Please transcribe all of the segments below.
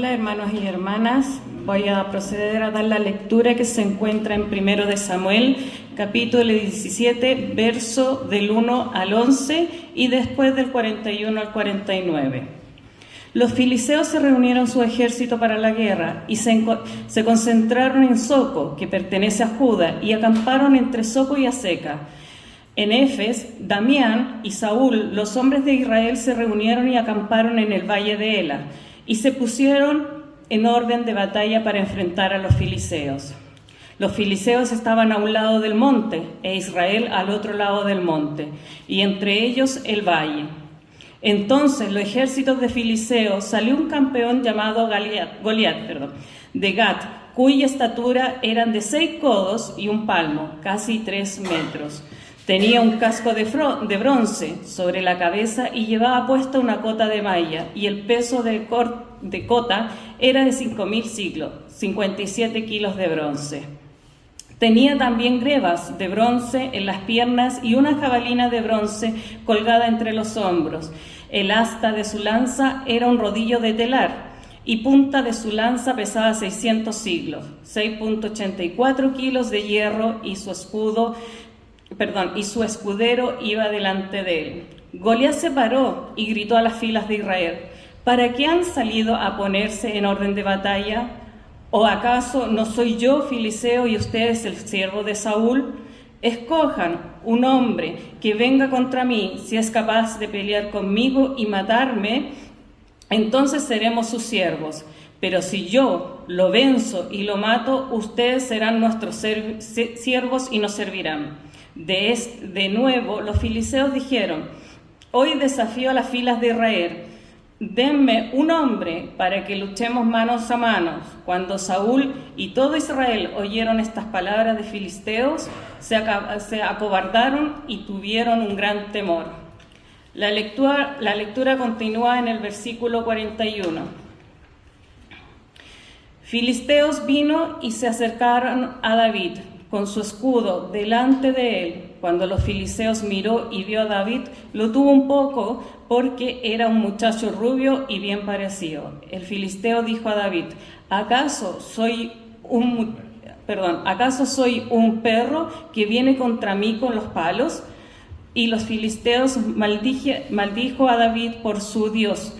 Hola hermanos y hermanas, voy a proceder a dar la lectura que se encuentra en 1 de Samuel, capítulo 17, verso del 1 al 11 y después del 41 al 49. Los filisteos se reunieron su ejército para la guerra y se concentraron en Soco, que pertenece a Judá, y acamparon entre Soco y Azeca. En Efes, Damián y Saúl, los hombres de Israel, se reunieron y acamparon en el valle de Ela, y se pusieron en orden de batalla para enfrentar a los filisteos. Los filisteos estaban a un lado del monte, e Israel al otro lado del monte, y entre ellos el valle. Entonces los ejércitos de filisteos salió un campeón llamado Goliat, de Gat, cuya estatura eran de 6 codos y un palmo, casi 3 metros. Tenía un casco de bronce sobre la cabeza y llevaba puesta una cota de malla, y el peso de cota era de 5.000 siclos, 57 kilos de bronce. Tenía también grebas de bronce en las piernas y una jabalina de bronce colgada entre los hombros. El asta de su lanza era un rodillo de telar, y punta de su lanza pesaba 600 siclos, 6.84 kilos de hierro, y su escudero iba delante de él. Goliat se paró y gritó a las filas de Israel: ¿para qué han salido a ponerse en orden de batalla? ¿O acaso no soy yo filisteo y ustedes el siervo de Saúl? Escojan un hombre que venga contra mí. Si es capaz de pelear conmigo y matarme, entonces seremos sus siervos. Pero si yo lo venzo y lo mato, ustedes serán nuestros siervos y nos servirán. De nuevo, los filisteos dijeron: hoy desafío a las filas de Israel. Denme un hombre para que luchemos manos a manos. Cuando Saúl y todo Israel oyeron estas palabras de filisteos, se acobardaron y tuvieron un gran temor. La lectura continúa en el versículo 41. Filisteos vino y se acercaron a David con su escudo delante de él. Cuando los filisteos miró y vio a David, lo tuvo un poco, porque era un muchacho rubio y bien parecido. El filisteo dijo a David: ¿Acaso soy un perro que viene contra mí con los palos? Y los filisteos maldijo a David por su Dios.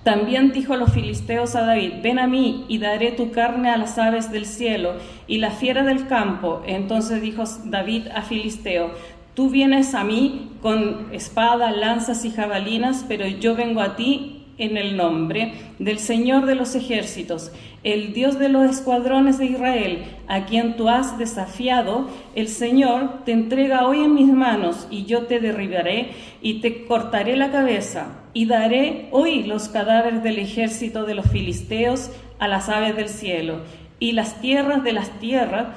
También dijo a los filisteos a David: ven a mí y daré tu carne a las aves del cielo y la fiera del campo. Entonces dijo David a Filisteo: tú vienes a mí con espada, lanzas y jabalinas, pero yo vengo a ti en el nombre del Señor de los ejércitos, el Dios de los escuadrones de Israel, a quien tú has desafiado. El Señor te entrega hoy en mis manos, y yo te derribaré y te cortaré la cabeza, y daré hoy los cadáveres del ejército de los filisteos a las aves del cielo y las tierras de las tierras,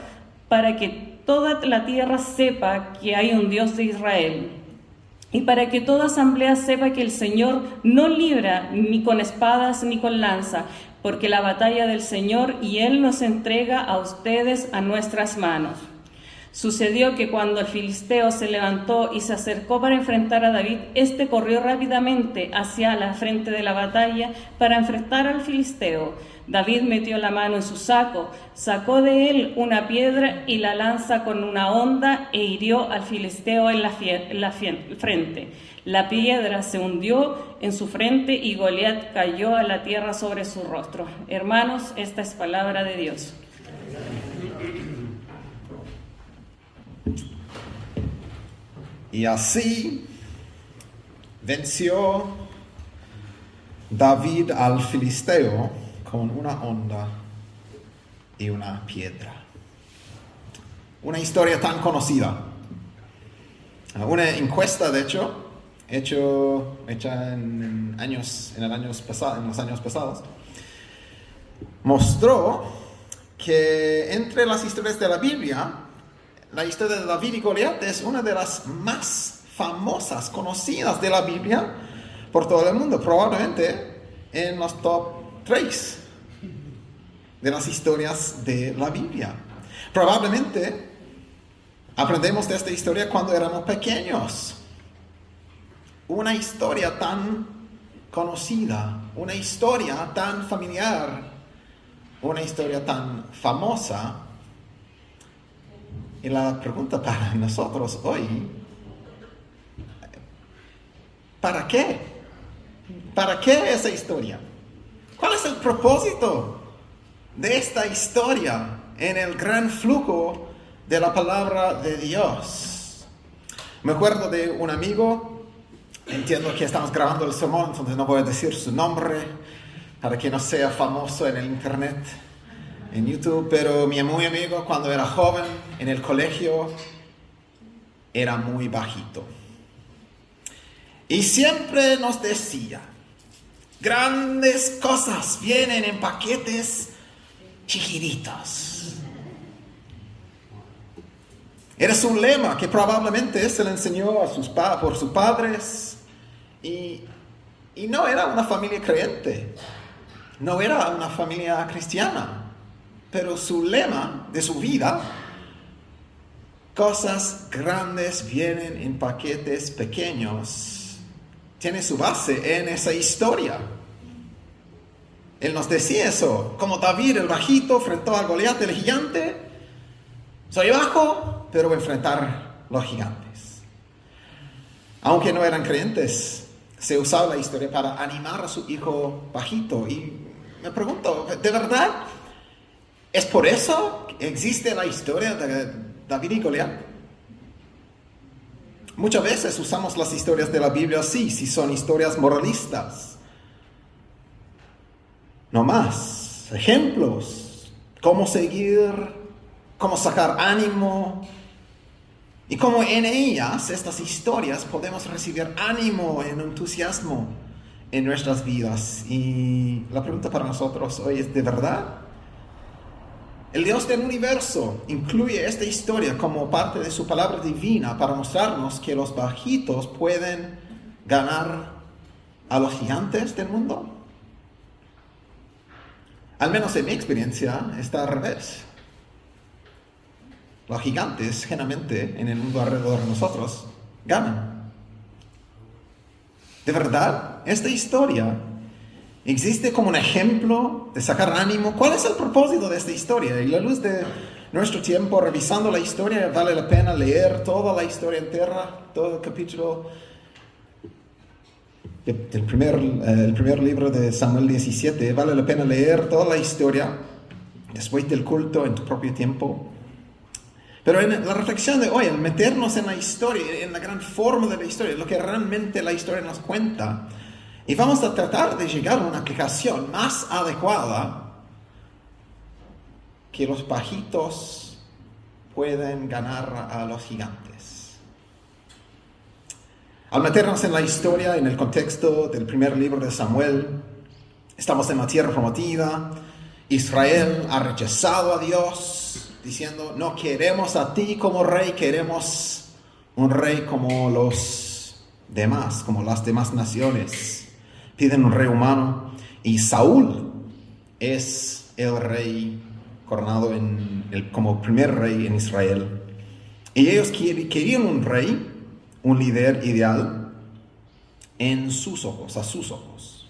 para que toda la tierra sepa que hay un Dios de Israel, y para que toda asamblea sepa que el Señor no libra ni con espadas ni con lanza, porque la batalla del Señor, y Él nos entrega a ustedes a nuestras manos. Sucedió que cuando el filisteo se levantó y se acercó para enfrentar a David, éste corrió rápidamente hacia la frente de la batalla para enfrentar al filisteo. David metió la mano en su saco, sacó de él una piedra y la lanza con una honda, e hirió al filisteo en la frente. La piedra se hundió en su frente y Goliat cayó a la tierra sobre su rostro. Hermanos, esta es palabra de Dios. Y así venció David al filisteo con una honda y una piedra. Una historia tan conocida. Una encuesta, de hecho, hecha en los años pasados, mostró que entre las historias de la Biblia, la historia de David y Goliat es una de las más famosas, conocidas de la Biblia por todo el mundo, probablemente en los top 3 de las historias de la Biblia. Probablemente aprendemos de esta historia cuando éramos pequeños. Una historia tan conocida, una historia tan familiar, una historia tan famosa. Y la pregunta para nosotros hoy, ¿para qué? ¿Para qué esa historia? ¿Cuál es el propósito de esta historia en el gran flujo de la palabra de Dios? Me acuerdo de un amigo, entiendo que estamos grabando el sermón, entonces no voy a decir su nombre para que no sea famoso en el internet, en YouTube, pero mi muy amigo cuando era joven en el colegio era muy bajito. Y siempre nos decía, grandes cosas vienen en paquetes chiquititos. Era su lema que probablemente se le enseñó a por sus padres. Y no era una familia creyente, no era una familia cristiana. Pero su lema de su vida, cosas grandes vienen en paquetes pequeños, tiene su base en esa historia. Él nos decía eso, como David el bajito enfrentó a Goliat el gigante. Soy bajo, pero voy a enfrentar los gigantes. Aunque no eran creyentes, se usaba la historia para animar a su hijo bajito. Y me pregunto, ¿de verdad es por eso que existe la historia de David y Goliat? Muchas veces usamos las historias de la Biblia así, si son historias moralistas. No más, ejemplos, cómo seguir, cómo sacar ánimo, y cómo en ellas, estas historias, podemos recibir ánimo y entusiasmo en nuestras vidas. Y la pregunta para nosotros hoy es, ¿de verdad? El Dios del universo incluye esta historia como parte de su palabra divina para mostrarnos que los bajitos pueden ganar a los gigantes del mundo. Al menos en mi experiencia está al revés. Los gigantes generalmente en el mundo alrededor de nosotros ganan. ¿De verdad? Esta historia existe como un ejemplo de sacar ánimo. ¿Cuál es el propósito de esta historia? Y a la luz de nuestro tiempo revisando la historia, vale la pena leer toda la historia entera, todo el capítulo el primer libro de Samuel 17. Vale la pena leer toda la historia después del culto en tu propio tiempo. Pero en la reflexión de hoy, al meternos en la historia, en la gran forma de la historia, lo que realmente la historia nos cuenta, y vamos a tratar de llegar a una aplicación más adecuada que los bajitos pueden ganar a los gigantes. Al meternos en la historia, en el contexto del primer libro de Samuel, estamos en la tierra prometida. Israel ha rechazado a Dios, diciendo, no queremos a ti como rey, queremos un rey como los demás, como las demás naciones. Piden un rey humano, y Saúl es el rey coronado como primer rey en Israel. Y ellos querían un rey, un líder ideal en sus ojos, a sus ojos.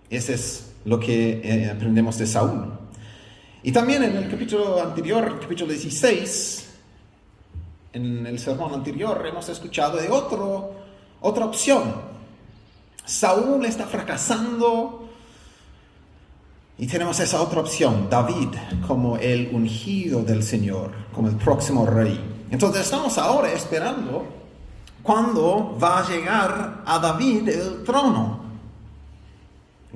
Ese es lo que aprendemos de Saúl. Y también en el capítulo anterior, el capítulo 16, en el sermón anterior, hemos escuchado de otra opción. Saúl está fracasando y tenemos esa otra opción, David como el ungido del Señor, como el próximo rey. Entonces estamos ahora esperando cuándo va a llegar a David el trono.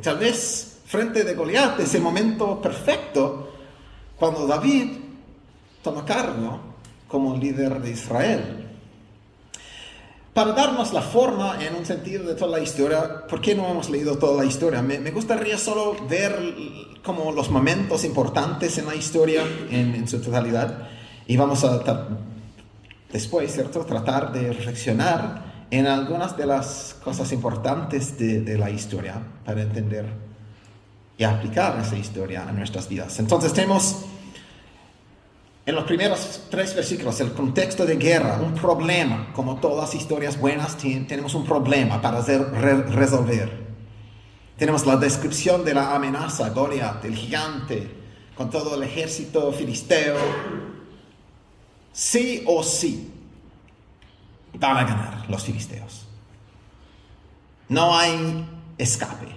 Tal vez frente de Goliat, ese momento perfecto, cuando David toma cargo como líder de Israel. Para darnos la forma en un sentido de toda la historia, ¿por qué no hemos leído toda la historia? Me gustaría solo ver como los momentos importantes en la historia en su totalidad, y vamos a después, ¿cierto?, tratar de reflexionar en algunas de las cosas importantes de la historia para entender y aplicar esa historia a nuestras vidas. Entonces tenemos en los primeros 3 versículos el contexto de guerra, un problema. Como todas historias buenas, tenemos un problema para resolver. Tenemos la descripción de la amenaza, Goliat, el gigante, con todo el ejército filisteo. Sí o sí van a ganar los filisteos. No hay escape.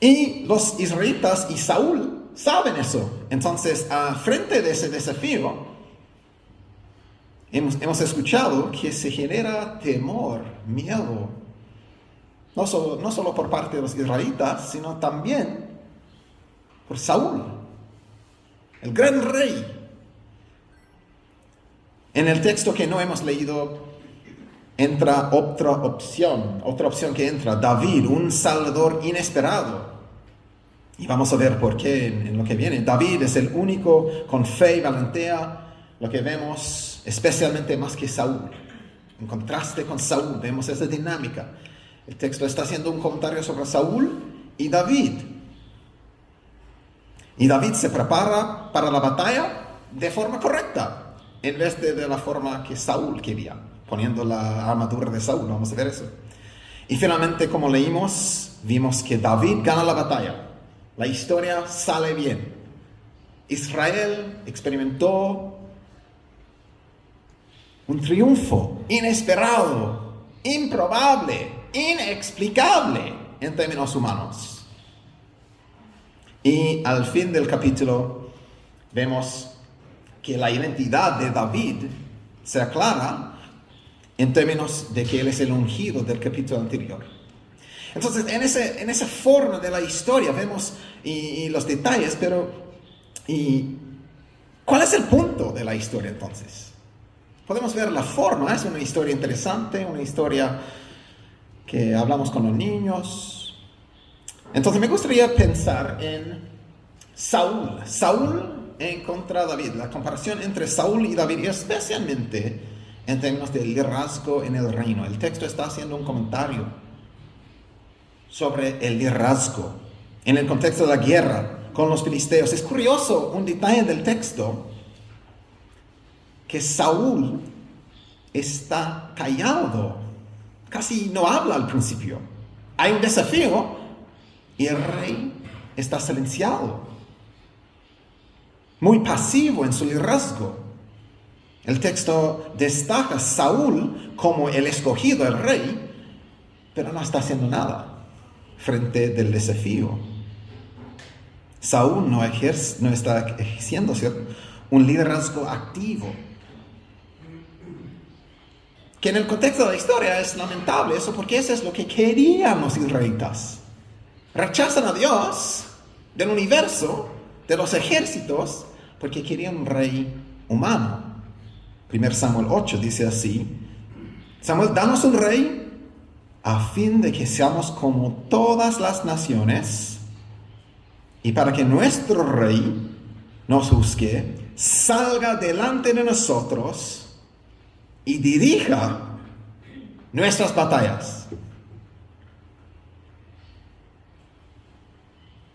Y los israelitas y Saúl saben eso. Entonces, frente de ese desafío, hemos escuchado que se genera temor, miedo. No solo por parte de los israelitas, sino también por Saúl, el gran rey. En el texto que no hemos leído entra otra opción que entra, David, un salvador inesperado. Y vamos a ver por qué en lo que viene. David es el único con fe y valentía, lo que vemos especialmente más que Saúl. En contraste con Saúl, vemos esa dinámica. El texto está haciendo un comentario sobre Saúl y David. Y David se prepara para la batalla de forma correcta, en vez de la forma que Saúl quería, poniendo la armadura de Saúl. Vamos a ver eso. Y finalmente, como leímos, vimos que David gana la batalla. La historia sale bien. Israel experimentó un triunfo inesperado, improbable, inexplicable en términos humanos. Y al fin del capítulo vemos que la identidad de David se aclara en términos de que él es el ungido del capítulo anterior. Entonces, en esa forma de la historia vemos y los detalles, pero ¿cuál es el punto de la historia entonces? Podemos ver la forma, es una historia interesante, una historia que hablamos con los niños. Entonces me gustaría pensar en Saúl en contra de David, la comparación entre Saúl y David, y especialmente en términos de liderazgo en el reino. El texto está haciendo un comentario sobre el liderazgo en el contexto de la guerra con los filisteos. Es curioso un detalle del texto, que Saúl está callado, casi no habla al principio. Hay un desafío y el rey está silenciado, muy pasivo en su liderazgo. El texto destaca a Saúl como el escogido, el rey, pero no está haciendo nada frente del desafío. Saúl no está ejerciendo un liderazgo activo. Que en el contexto de la historia es lamentable eso, porque eso es lo que querían los israelitas. Rechazan a Dios del universo, de los ejércitos, porque querían un rey humano. 1 Samuel 8 dice así: Samuel, danos un rey a fin de que seamos como todas las naciones, y para que nuestro rey nos juzgue, salga delante de nosotros y dirija nuestras batallas.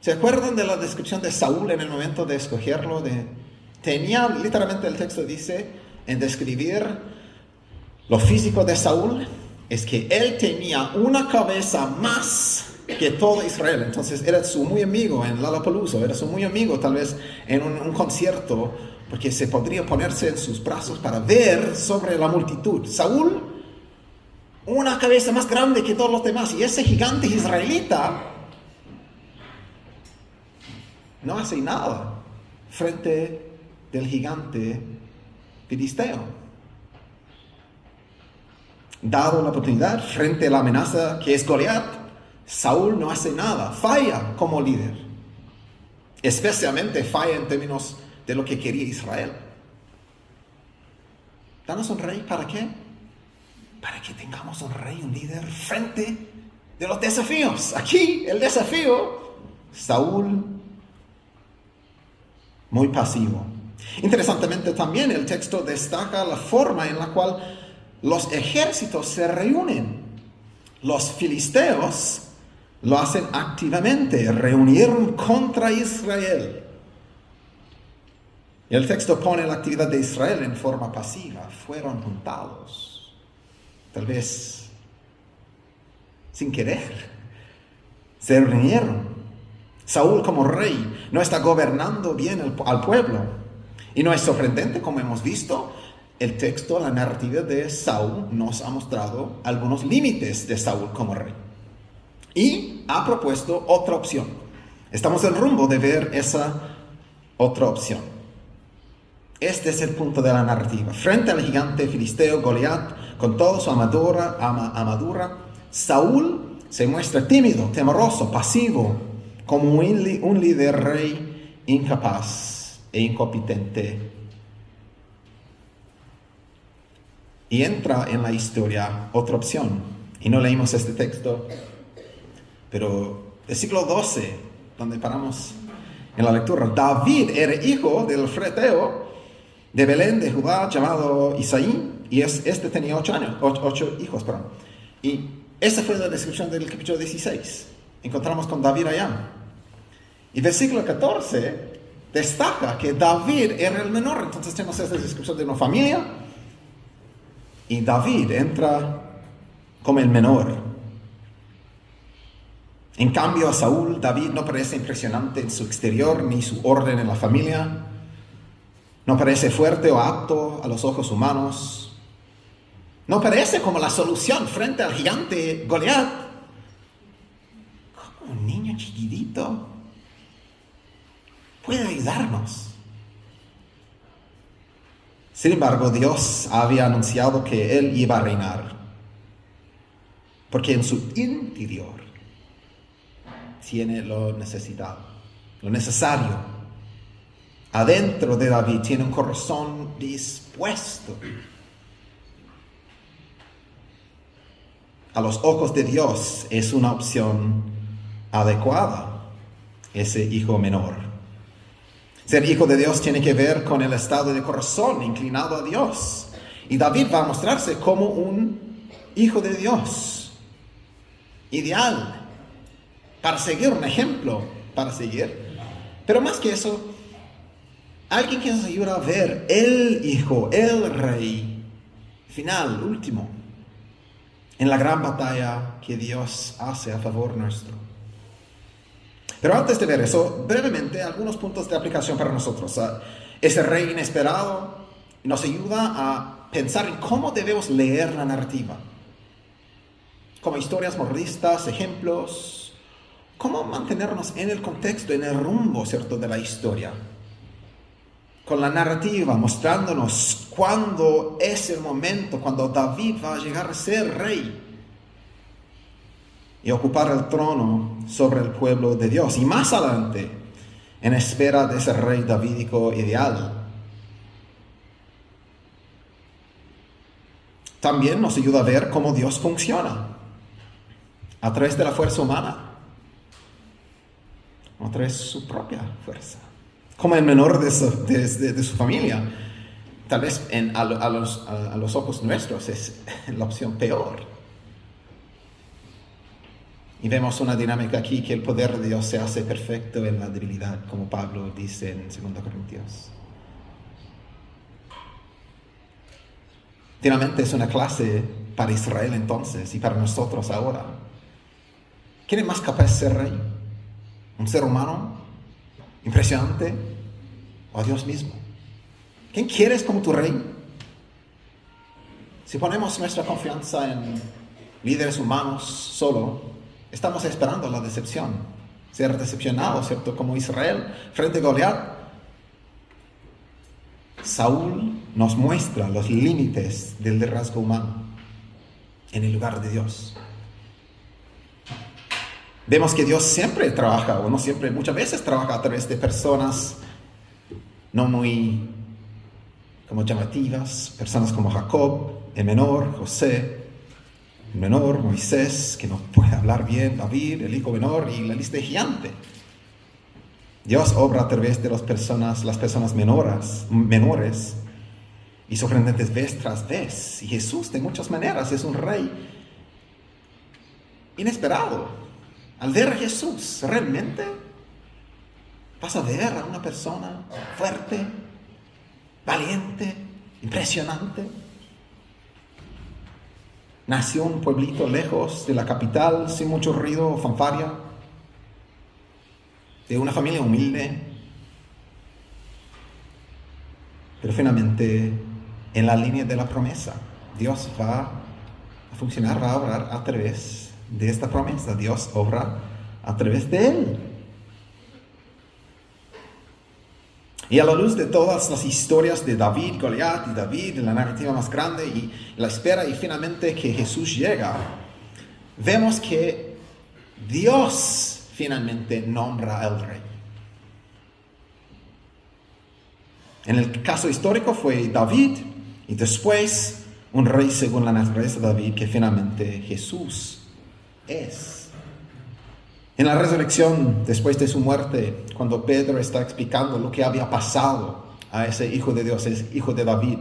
¿Se acuerdan de la descripción de Saúl en el momento de escogerlo? Tenía, literalmente el texto dice, en describir lo físico de Saúl, es que él tenía una cabeza más que todo Israel. Entonces era su muy amigo en Lollapalooza, era su muy amigo tal vez en un concierto, porque se podría ponerse en sus brazos para ver sobre la multitud. Saúl, una cabeza más grande que todos los demás, y ese gigante israelita no hace nada frente del gigante filisteo. Dado la oportunidad, frente a la amenaza que es Goliat, Saúl no hace nada, falla como líder. Especialmente falla en términos de lo que quería Israel. Danos un rey, ¿para qué? Para que tengamos un rey, un líder frente de los desafíos. Aquí el desafío, Saúl muy pasivo. Interesantemente también el texto destaca la forma en la cual los ejércitos se reúnen. Los filisteos lo hacen activamente, reunieron contra Israel. Y el texto pone la actividad de Israel en forma pasiva. Fueron juntados, tal vez sin querer. se reunieron. Saúl como rey no está gobernando bien al pueblo. Y no es sorprendente, como hemos visto, el texto, la narrativa de Saúl nos ha mostrado algunos límites de Saúl como rey. Y ha propuesto otra opción. Estamos en rumbo de ver esa otra opción. Este es el punto de la narrativa. Frente al gigante filisteo Goliat, con toda su armadura, Saúl se muestra tímido, temeroso, pasivo, como un líder rey incapaz e incompetente. Y entra en la historia otra opción. Y no leímos este texto, pero el siglo XII, donde paramos en la lectura, David era hijo del freteo de Belén de Judá llamado Isaí, y este tenía 8 hijos. Y esa fue la descripción del capítulo 16. Encontramos con David allá. Y versículo 14 destaca que David era el menor. Entonces tenemos esta descripción de una familia, y David entra como el menor. En cambio a Saúl, David no parece impresionante en su exterior ni su orden en la familia. No parece fuerte o apto a los ojos humanos. No parece como la solución frente al gigante Goliat. Como un niño chiquitito puede ayudarnos. Sin embargo, Dios había anunciado que Él iba a reinar, porque en su interior tiene lo necesario. Adentro de David tiene un corazón dispuesto. A los ojos de Dios es una opción adecuada, ese hijo menor. Ser hijo de Dios tiene que ver con el estado de corazón inclinado a Dios. Y David va a mostrarse como un hijo de Dios, ideal, para seguir, un ejemplo para seguir. Pero más que eso, alguien que nos ayuda a ver el hijo, el rey, final, último, en la gran batalla que Dios hace a favor nuestro. Pero antes de ver eso, brevemente, algunos puntos de aplicación para nosotros. Ese rey inesperado nos ayuda a pensar en cómo debemos leer la narrativa. Como historias moralistas, ejemplos. Cómo mantenernos en el contexto, en el rumbo, ¿cierto?, de la historia. Con la narrativa mostrándonos cuándo es el momento, cuando David va a llegar a ser rey y ocupar el trono sobre el pueblo de Dios. Y más adelante, en espera de ese rey davídico ideal. También nos ayuda a ver cómo Dios funciona a través de la fuerza humana, a través de su propia fuerza. Como el menor de su familia, tal vez a los ojos nuestros es la opción peor. Y vemos una dinámica aquí, que el poder de Dios se hace perfecto en la debilidad, como Pablo dice en 2 Corintios. Finalmente es una clase para Israel entonces y para nosotros ahora. ¿Quién es más capaz de ser rey? ¿Un ser humano impresionante o a Dios mismo? ¿Quién quieres como tu rey? Si ponemos nuestra confianza en líderes humanos solo, estamos esperando la decepción, ser decepcionados, ¿cierto? Como Israel frente a Goliat. Saúl nos muestra los límites del liderazgo humano en el lugar de Dios. Vemos que Dios siempre trabaja, o no siempre, muchas veces trabaja a través de personas no muy como llamativas, personas como Jacob, el menor, José, el menor, Moisés, que no puede hablar bien, David, el hijo menor, y la lista es gigante. Dios obra a través de las personas menores y sorprendentes vez tras vez. Y Jesús, de muchas maneras, es un rey inesperado. Al ver a Jesús, realmente vas a ver a una persona fuerte, valiente, impresionante. Nació en un pueblito lejos de la capital, sin mucho ruido o fanfarria. de una familia humilde, pero finalmente en la línea de la promesa. Dios va a funcionar, va a obrar a través de esta promesa. Dios obra a través de él. Y a la luz de todas las historias de David, Goliat y David, la narrativa más grande y la espera y finalmente que Jesús llega, vemos que Dios finalmente nombra al rey. En el caso histórico fue David y después un rey según la naturaleza de David que finalmente Jesús es. En la resurrección, después de su muerte, cuando Pedro está explicando lo que había pasado a ese hijo de Dios, ese hijo de David,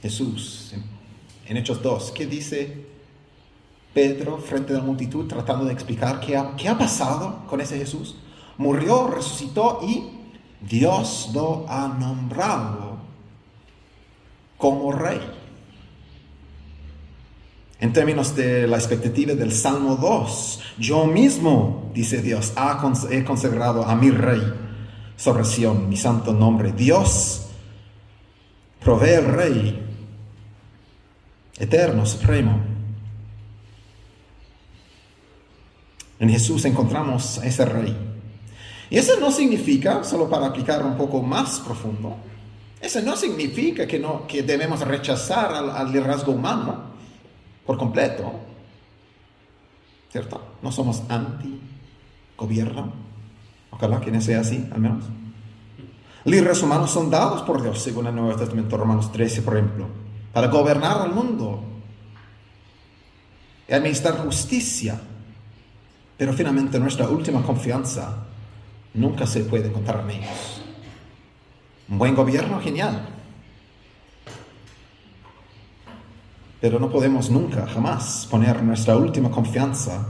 Jesús, en Hechos 2, ¿qué dice Pedro frente a la multitud tratando de explicar qué ha pasado con ese Jesús? Murió, resucitó y Dios lo ha nombrado como rey. En términos de la expectativa del Salmo 2, yo mismo, dice Dios, he consagrado a mi rey sobre Sión, mi santo nombre. Dios provee el rey eterno, supremo. En Jesús encontramos a ese rey. Y eso no significa, solo para aplicar un poco más profundo, eso no significa que debemos rechazar al liderazgo humano por completo, ¿cierto? No somos anti-gobierno, ojalá que no sea así, al menos. Líderes humanos son dados por Dios, según el Nuevo Testamento, Romanos 13, por ejemplo, para gobernar al mundo y administrar justicia, pero finalmente nuestra última confianza nunca se puede contar en ellos. Un buen gobierno, genial. Pero no podemos nunca, jamás, poner nuestra última confianza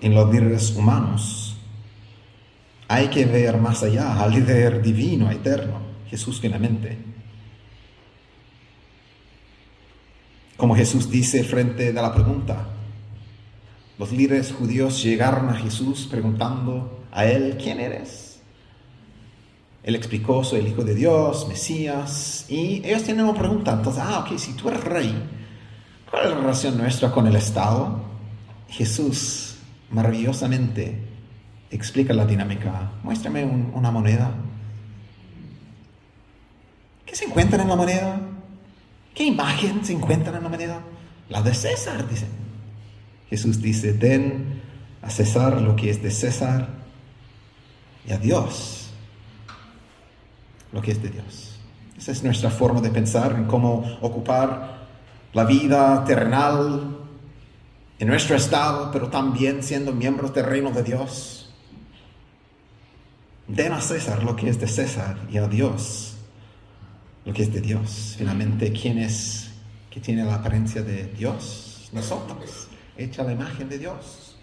en los líderes humanos. Hay que ver más allá, al líder divino, eterno, Jesús finalmente. Como Jesús dice frente a la pregunta, los líderes judíos llegaron a Jesús preguntando a él, ¿quién eres? Él explicó, soy el Hijo de Dios, Mesías, y ellos tienen una pregunta, entonces, ok, si tú eres rey, ¿cuál es la relación nuestra con el Estado? Jesús maravillosamente explica la dinámica. Muéstrame una moneda. ¿Qué se encuentra en la moneda? ¿Qué imagen se encuentra en la moneda? La de César, dice. Jesús dice, den a César lo que es de César y a Dios lo que es de Dios. Esa es nuestra forma de pensar en cómo ocupar la vida terrenal en nuestro estado, pero también siendo miembros del reino de Dios. Den a César lo que es de César y a Dios lo que es de Dios. Finalmente, ¿quién es que tiene la apariencia de Dios? Nosotros, hecha la imagen de Dios.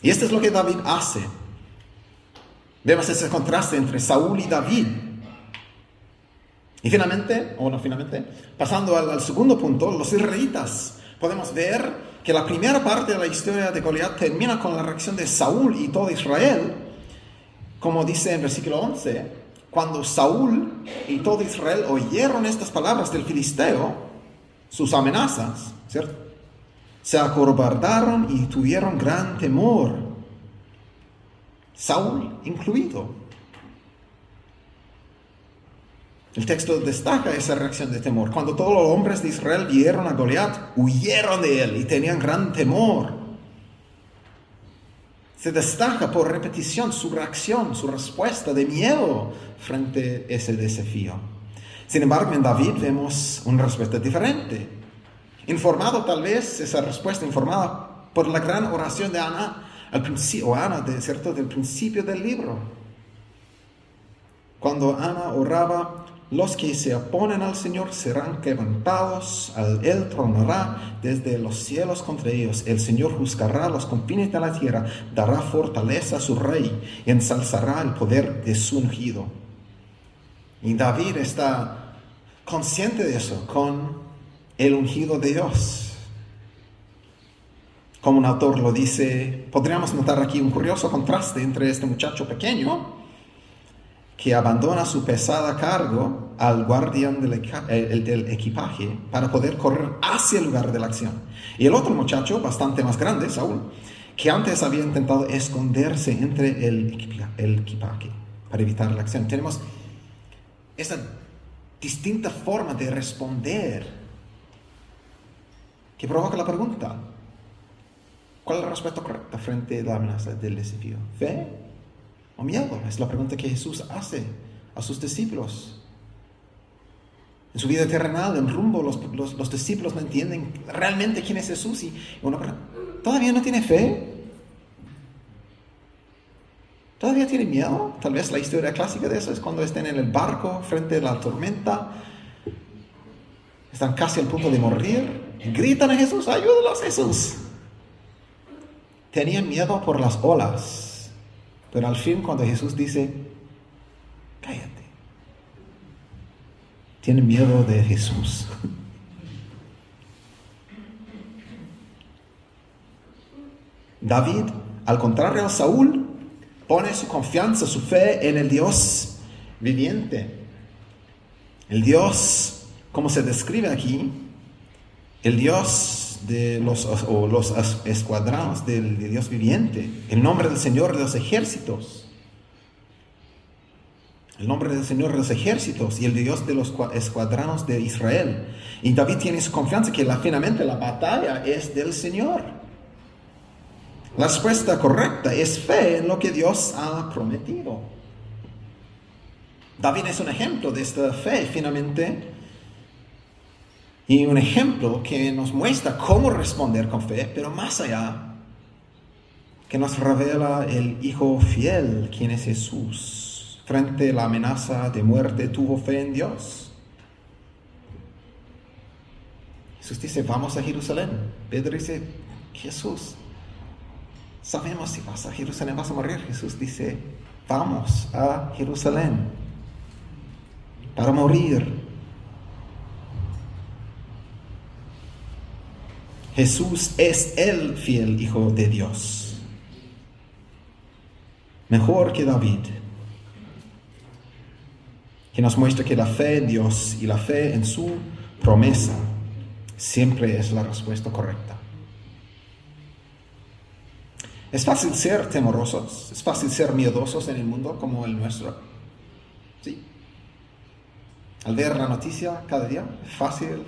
Y esto es lo que David hace. Vemos ese contraste entre Saúl y David. Y finalmente, pasando al segundo punto, los israelitas. Podemos ver que la primera parte de la historia de Goliat termina con la reacción de Saúl y todo Israel, como dice en versículo 11, cuando Saúl y todo Israel oyeron estas palabras del filisteo, sus amenazas, ¿cierto? Se acobardaron y tuvieron gran temor, Saúl incluido. El texto destaca esa reacción de temor. Cuando todos los hombres de Israel vieron a Goliat, huyeron de él y tenían gran temor. Se destaca por repetición su reacción, su respuesta de miedo frente a ese desafío. Sin embargo, en David vemos una respuesta diferente. Tal vez esa respuesta informada por la gran oración de Ana, del principio del libro. Cuando Ana oraba, los que se oponen al Señor serán quebrantados, Él tronará desde los cielos contra ellos. El Señor juzgará los confines de la tierra, dará fortaleza a su rey y ensalzará el poder de su ungido. Y David está consciente de eso con el ungido de Dios. Como un autor lo dice, podríamos notar aquí un curioso contraste entre este muchacho pequeño que abandona su pesada cargo al guardián del equipaje para poder correr hacia el lugar de la acción. Y el otro muchacho, bastante más grande, Saúl, que antes había intentado esconderse entre el equipaje para evitar la acción. Tenemos esa distinta forma de responder que provoca la pregunta: ¿cuál es la respuesta correcta frente a la amenaza del desafío? ¿Fe o miedo? Es la pregunta que Jesús hace a sus discípulos. En su vida terrenal, en rumbo, los discípulos no entienden realmente quién es Jesús. Y uno pregunta: ¿todavía no tiene fe? ¿Todavía tiene miedo? Tal vez la historia clásica de eso es cuando estén en el barco frente a la tormenta. Están casi al punto de morir. Y gritan a Jesús: ¡ayúdalos, Jesús! Tenían miedo por las olas. Pero al fin, cuando Jesús dice: cállate, tienen miedo de Jesús. David, al contrario a Saúl, pone su confianza, su fe en el Dios viviente. El Dios, como se describe aquí, el Dios de los escuadrones del Dios viviente, el nombre del Señor de los ejércitos. El nombre del Señor de los ejércitos y el Dios de los escuadrones de Israel. Y David tiene su confianza que finalmente la batalla es del Señor. La respuesta correcta es fe en lo que Dios ha prometido. David es un ejemplo de esta fe finalmente. Y un ejemplo que nos muestra cómo responder con fe, pero más allá, que nos revela el Hijo fiel, quien es Jesús. Frente a la amenaza de muerte, tuvo fe en Dios. Jesús dice: vamos a Jerusalén. Pedro dice: Jesús, sabemos si vas a Jerusalén vas a morir. Jesús dice: vamos a Jerusalén para morir. Jesús es el fiel Hijo de Dios. Mejor que David, que nos muestra que la fe en Dios y la fe en su promesa siempre es la respuesta correcta. Es fácil ser temerosos, es fácil ser miedosos en el mundo como el nuestro. Sí. Al ver la noticia cada día, es fácil.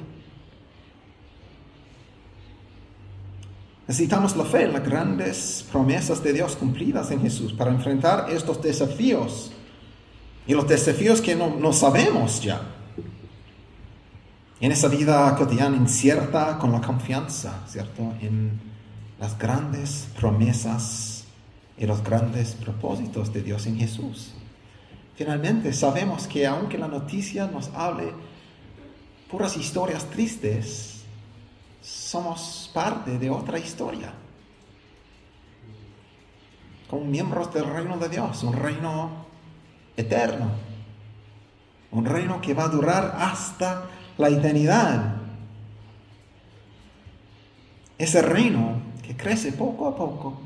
Necesitamos la fe en las grandes promesas de Dios cumplidas en Jesús para enfrentar estos desafíos y los desafíos que no sabemos ya. En esa vida cotidiana incierta, con la confianza, ¿cierto?, en las grandes promesas y los grandes propósitos de Dios en Jesús. Finalmente sabemos que aunque la noticia nos hable puras historias tristes, somos parte de otra historia. Como miembros del reino de Dios, un reino eterno, un reino que va a durar hasta la eternidad. Ese reino que crece poco a poco.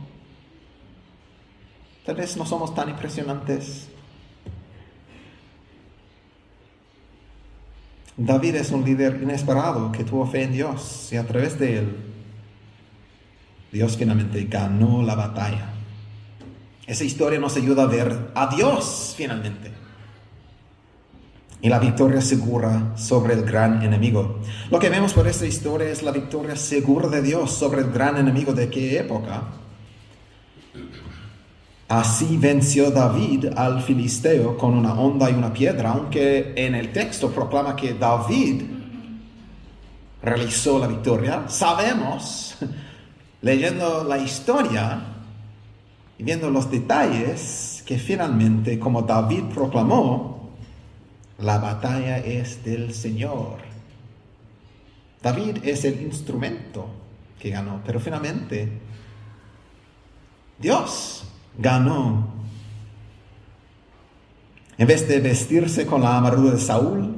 Tal vez no somos tan impresionantes. David es un líder inesperado que tuvo fe en Dios y a través de él, Dios finalmente ganó la batalla. Esa historia nos ayuda a ver a Dios finalmente y la victoria segura sobre el gran enemigo. Lo que vemos por esta historia es la victoria segura de Dios sobre el gran enemigo. ¿De qué época? Así venció David al filisteo con una honda y una piedra, aunque en el texto proclama que David realizó la victoria. Sabemos, leyendo la historia y viendo los detalles, que finalmente, como David proclamó, la batalla es del Señor. David es el instrumento que ganó, pero finalmente Dios ganó. En vez de vestirse con la armadura de Saúl,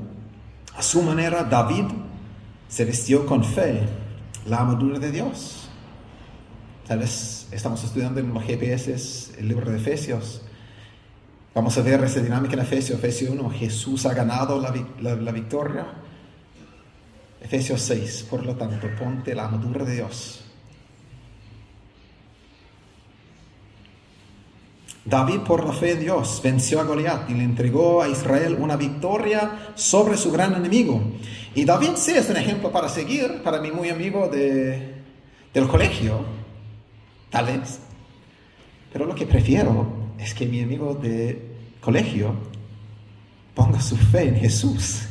a su manera David se vistió con fe, la armadura de Dios. Tal vez estamos estudiando en los GPS el libro de Efesios. Vamos a ver esa dinámica en Efesios 1. Jesús ha ganado la victoria. Efesios 6. Por lo tanto, ponte la armadura de Dios. David, por la fe en Dios, venció a Goliat y le entregó a Israel una victoria sobre su gran enemigo. Y David sí es un ejemplo para seguir, para mi muy amigo del colegio, tal vez. Pero lo que prefiero es que mi amigo de colegio ponga su fe en Jesús,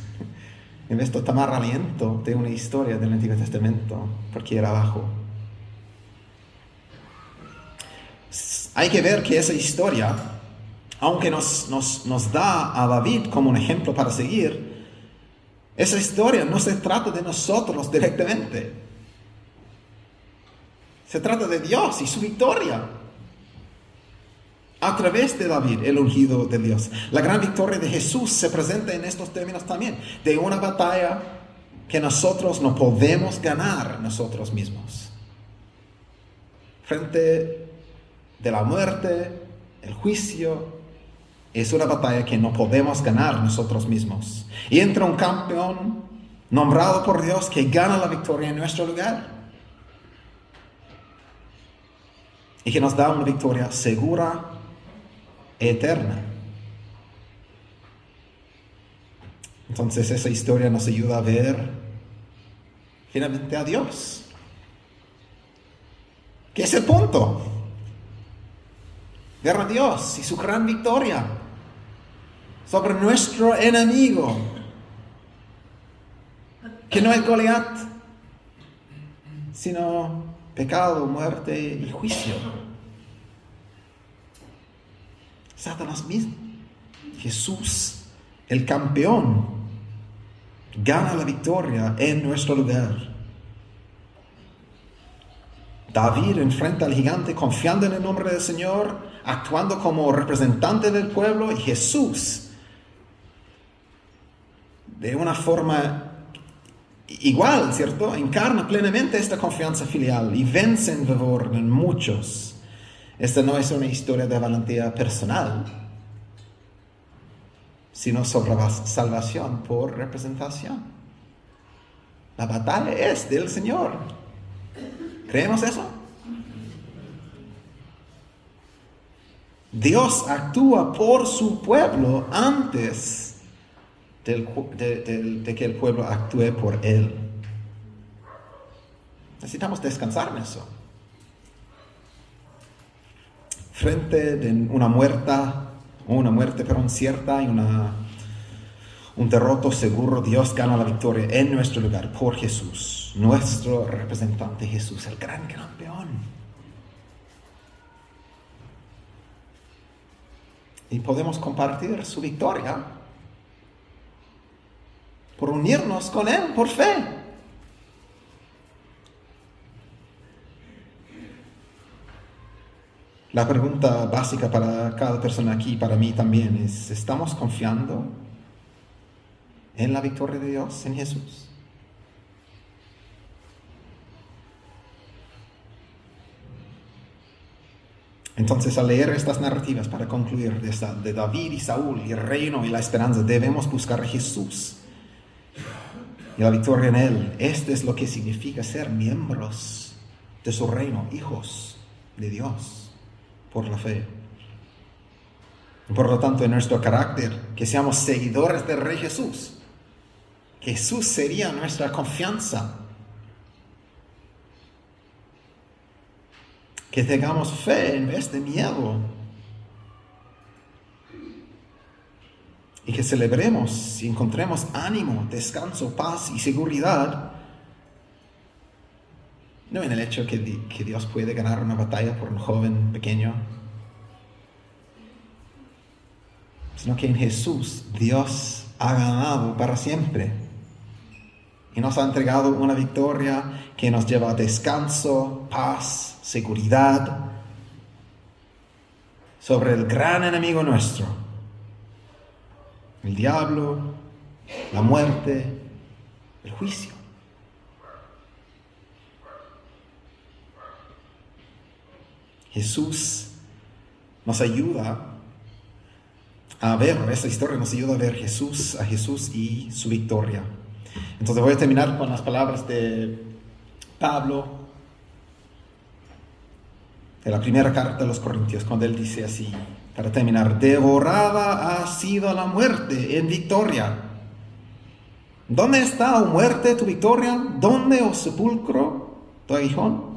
en vez de tomar aliento de una historia del Antiguo Testamento, porque era abajo. Hay que ver que esa historia, aunque nos da a David como un ejemplo para seguir, esa historia no se trata de nosotros directamente. Se trata de Dios y su victoria a través de David, el ungido de Dios. La gran victoria de Jesús se presenta en estos términos también, de una batalla que nosotros no podemos ganar nosotros mismos. Frente de la muerte, el juicio, es una batalla que no podemos ganar nosotros mismos. Y entra un campeón nombrado por Dios que gana la victoria en nuestro lugar. Y que nos da una victoria segura, eterna. Entonces esa historia nos ayuda a ver finalmente a Dios. ¿Qué es el punto? Ver a Dios y su gran victoria sobre nuestro enemigo, que no es Goliat, sino pecado, muerte y juicio. Satanás mismo. Jesús, el campeón, gana la victoria en nuestro lugar. David enfrenta al gigante confiando en el nombre del Señor, actuando como representante del pueblo, y Jesús, de una forma igual, ¿cierto?, encarna plenamente esta confianza filial y vence en favor de muchos. Esta no es una historia de valentía personal, sino sobre salvación por representación. La batalla es del Señor. ¿Creemos eso? Dios actúa por su pueblo antes de que el pueblo actúe por Él. Necesitamos descansar en eso. Frente de una muerte pero incierta y un derroto seguro, Dios gana la victoria en nuestro lugar por Jesús, nuestro representante Jesús, el gran campeón. Y podemos compartir su victoria por unirnos con Él por fe. La pregunta básica para cada persona aquí, para mí también, es: ¿estamos confiando en la victoria de Dios en Jesús? Entonces, al leer estas narrativas, para concluir, de David y Saúl y el reino y la esperanza, debemos buscar a Jesús y la victoria en Él. Esto es lo que significa ser miembros de su reino, hijos de Dios, por la fe. Por lo tanto, en nuestro carácter, que seamos seguidores del Rey Jesús. Jesús sería nuestra confianza. Que tengamos fe en vez de miedo. Y que celebremos y encontremos ánimo, descanso, paz y seguridad. No en el hecho que Dios puede ganar una batalla por un joven pequeño, sino que en Jesús Dios ha ganado para siempre. Y nos ha entregado una victoria que nos lleva a descanso, paz, seguridad sobre el gran enemigo nuestro, el diablo, la muerte, el juicio. Jesús nos ayuda a ver, esta historia nos ayuda a ver a Jesús y su victoria. Entonces voy a terminar con las palabras de Pablo, de la primera carta de los Corintios, cuando él dice así, para terminar: devorada ha sido la muerte en victoria. ¿Dónde está, oh muerte, tu victoria? ¿Dónde, oh sepulcro, tu aguijón?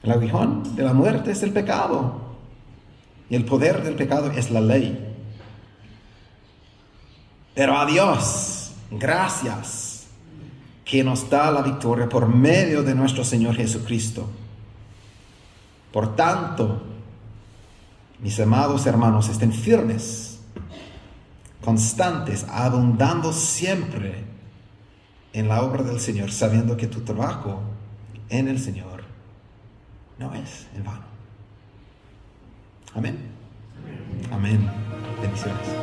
El aguijón de la muerte es el pecado, y el poder del pecado es la ley. Pero a Dios, gracias, que nos da la victoria por medio de nuestro Señor Jesucristo. Por tanto, mis amados hermanos, estén firmes, constantes, abundando siempre en la obra del Señor, sabiendo que tu trabajo en el Señor no es en vano. Amén. Amén. Bendiciones.